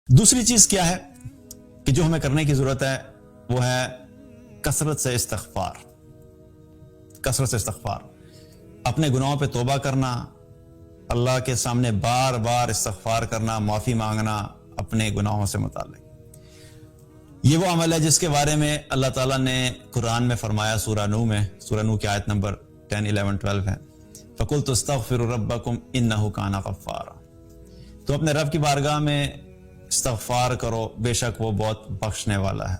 دوسری چیز کیا ہے کہ جو ہمیں کرنے کی ضرورت ہے وہ ہے کثرت سے استغفار. کثرت سے استغفار، اپنے گناہوں پہ توبہ کرنا، اللہ کے سامنے بار بار استغفار کرنا، معافی مانگنا اپنے گناہوں سے متعلق. یہ وہ عمل ہے جس کے بارے میں اللہ تعالیٰ نے قرآن میں فرمایا سورہ نوح میں، سورہ نوح کی آیت نمبر 10, 11, 12 ہے، فَقُلْتُ اسْتَغْفِرُوا رَبَّكُمْ إِنَّهُ كَانَ غَفَّارًا. تو اپنے رب کی بارگاہ میں استغفار کرو، بے شک وہ بہت بخشنے والا ہے.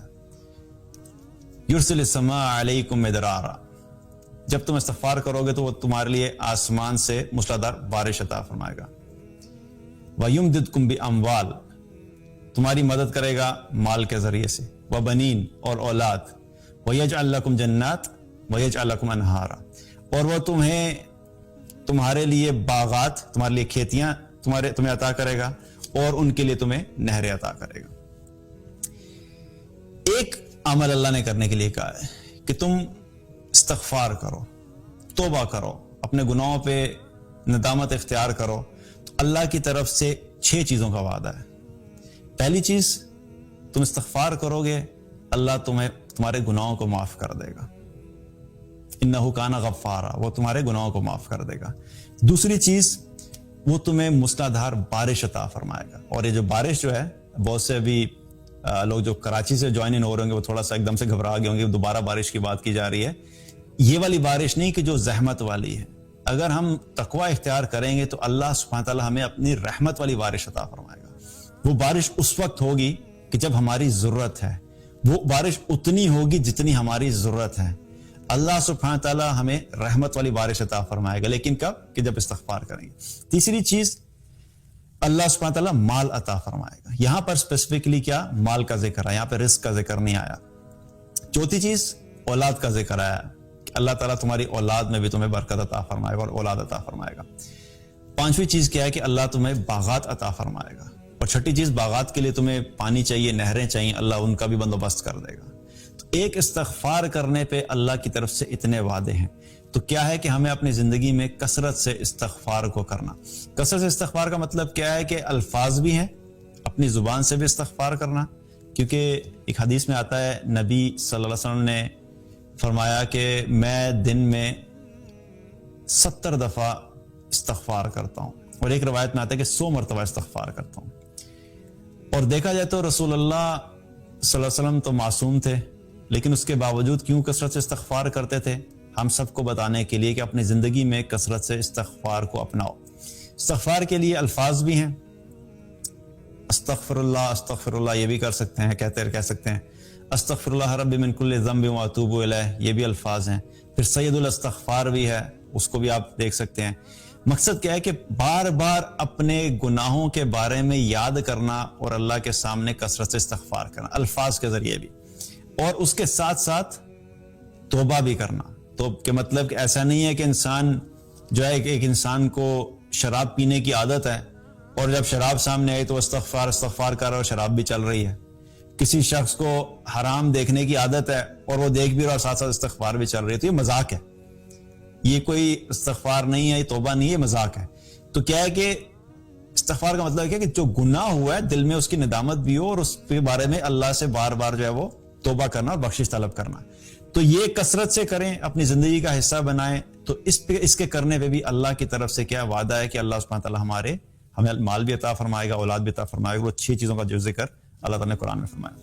یرسل السماء علیکم مدرارا، جب تم استغفار کرو گے تو وہ تمہارے لیے آسمان سے موسلادھار بارش عطا فرمائے گا. وَيُمْدِدْكُمْ بِأَمْوَالٍ، تمہاری مدد کرے گا مال کے ذریعے سے، وَبَنِينَ، اور اولاد، وَيَجْعَلْ لَكُمْ جَنَّاتٍ وَيَجْعَلْ لَكُمْ أَنْهَارًا، اور وہ تمہارے لیے باغات، تمہارے لیے کھیتیاں تمہیں عطا کرے گا، اور ان کے لیے تمہیں نہریں عطا کرے گا. ایک عمل اللہ نے کرنے کے لیے کہا ہے کہ تم استغفار کرو، توبہ کرو، اپنے گناہوں پہ ندامت اختیار کرو. تو اللہ کی طرف سے 6 چیزوں کا وعدہ ہے. پہلی چیز، تم استغفار کرو گے اللہ تمہارے گناہوں کو معاف کر دے گا. انہ کان غفارا، وہ تمہارے گناہوں کو معاف کر دے گا. دوسری چیز، وہ تمہیں موسلادھار بارش عطا فرمائے گا. اور یہ جو بارش جو ہے، بہت سے ابھی لوگ جو کراچی سے جوائن ان ہو رہے ہوں گے وہ تھوڑا سا ایک دم سے گھبرا گئے ہوں گے، دوبارہ بارش کی بات کی جا رہی ہے. یہ والی بارش نہیں کہ جو زحمت والی ہے. اگر ہم تقوی اختیار کریں گے تو اللہ سبحانہ تعالیٰ ہمیں اپنی رحمت والی بارش عطا فرمائے گا. وہ بارش اس وقت ہوگی کہ جب ہماری ضرورت ہے، وہ بارش اتنی ہوگی جتنی ہماری ضرورت ہے. اللہ سبحانہ تعالیٰ ہمیں رحمت والی بارش عطا فرمائے گا، لیکن کب؟ کہ جب استغفار کریں گے. تیسری چیز، اللہ سبحانہ تعالیٰ مال عطا فرمائے گا. یہاں پر اسپیسیفکلی کیا؟ مال کا ذکر ہے، یہاں پہ رزق کا ذکر نہیں آیا. چوتھی چیز، اولاد کا ذکر آیا کہ اللہ تعالیٰ تمہاری اولاد میں بھی تمہیں برکت عطا فرمائے گا اور اولاد عطا فرمائے گا. پانچویں چیز کیا ہے کہ اللہ تمہیں باغات عطا فرمائے گا. اور چھٹی چیز، باغات کے لیے تمہیں پانی چاہیے، نہریں چاہیے، اللہ ان کا بھی بندوبست کر دے گا. تو ایک استغفار کرنے پہ اللہ کی طرف سے اتنے وعدے ہیں. تو کیا ہے کہ ہمیں اپنی زندگی میں کثرت سے استغفار کو کرنا. کثرت سے استغفار کا مطلب کیا ہے کہ الفاظ بھی ہیں، اپنی زبان سے بھی استغفار کرنا. کیونکہ ایک حدیث میں آتا ہے، نبی صلی اللہ علیہ وسلم نے فرمایا کہ میں دن میں 70 دفعہ استغفار کرتا ہوں، اور ایک روایت میں آتا ہے کہ 100 مرتبہ استغفار کرتا ہوں. اور دیکھا جائے تو رسول اللہ صلی اللہ علیہ وسلم تو معصوم تھے، لیکن اس کے باوجود کیوں کثرت سے استغفار کرتے تھے؟ ہم سب کو بتانے کے لیے کہ اپنی زندگی میں کثرت سے استغفار کو اپناؤ. استغفار کے لیے الفاظ بھی ہیں، استغفر اللہ یہ بھی کر سکتے ہیں، کہہ سکتے ہیں استغفر اللہ رب من کل ذنب واتوب الیہ، یہ بھی الفاظ ہیں. پھر سید الاستغفار بھی ہے، اس کو بھی آپ دیکھ سکتے ہیں. مقصد کیا ہے کہ بار بار اپنے گناہوں کے بارے میں یاد کرنا اور اللہ کے سامنے کثرت سے استغفار کرنا، الفاظ کے ذریعے بھی، اور اس کے ساتھ ساتھ توبہ بھی کرنا. تو کہ مطلب کہ ایسا نہیں ہے کہ انسان جو ہے، ایک انسان کو شراب پینے کی عادت ہے اور جب شراب سامنے آئی تو استغفار کر رہا اور شراب بھی چل رہی ہے. کسی شخص کو حرام دیکھنے کی عادت ہے اور وہ دیکھ بھی رہا اور ساتھ ساتھ استغفار بھی چل رہی ہے. تو یہ مذاق ہے، یہ کوئی استغفار نہیں ہے، یہ توبہ نہیں ہے، مذاق ہے. تو کیا ہے کہ استغفار کا مطلب ہے کہ جو گناہ ہوا ہے دل میں اس کی ندامت بھی ہو، اور اس کے بارے میں اللہ سے بار بار جو ہے وہ توبہ کرنا اور بخشش طلب کرنا. تو یہ کثرت سے کریں، اپنی زندگی کا حصہ بنائیں. تو اس کے کرنے پہ بھی اللہ کی طرف سے کیا وعدہ ہے کہ اللہ سبحانہ تعالیٰ ہمیں مال بھی عطا فرمائے گا، اولاد بھی عطا فرمائے گا. وہ 6 چیزوں کا جو ذکر اللہ تعالیٰ نے قرآن میں فرمایا.